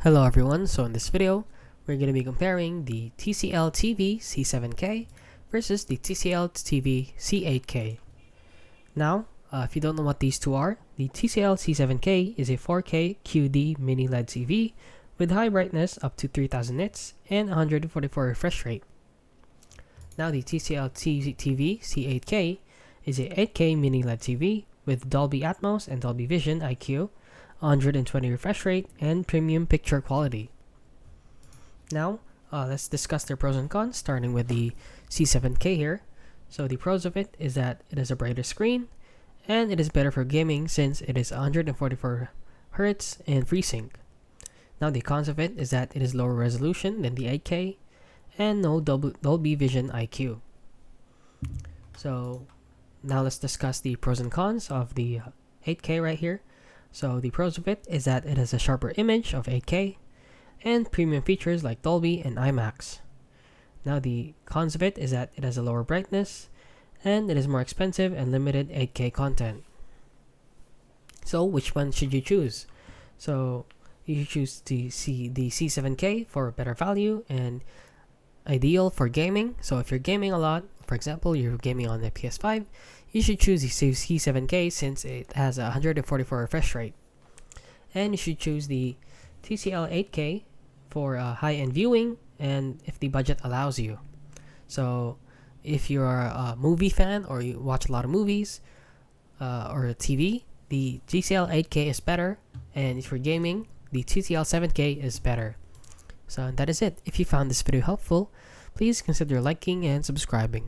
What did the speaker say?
Hello everyone, so in this video, we're going to be comparing the TCL TV C7K versus the TCL TV C8K. Now, if you don't know what these two are, the TCL C7K is a 4K QD-MiniLED TV with high brightness up to 3000 nits and 144 refresh rate. Now the TCL TV C8K is a 8K mini-LED TV with Dolby Atmos and Dolby Vision IQ, 120 refresh rate, and premium picture quality. Now, let's discuss their pros and cons, starting with the C7K here. So the pros of it is that it has a brighter screen, and it is better for gaming since it is 144 Hz and FreeSync. Now the cons of it is that it is lower resolution than the 8K, and no Dolby Vision IQ. So now let's discuss the pros and cons of the 8K right here. So the pros of it is that it has a sharper image of 8K and premium features like Dolby and IMAX. Now the cons of it is that it has a lower brightness and it is more expensive and limited 8K content. So which one should you choose? So you should choose the C7K for better value and ideal for gaming. So if you're gaming a lot, for example, you're gaming on the PS5, you should choose the C7K since it has a 144 refresh rate. And you should choose the TCL 8K for high-end viewing and if the budget allows you. So if you're a movie fan or you watch a lot of movies or a TV, the TCL 8K is better, and if you're gaming, the TCL 7K is better. So that is it. If you found this video helpful, please consider liking and subscribing.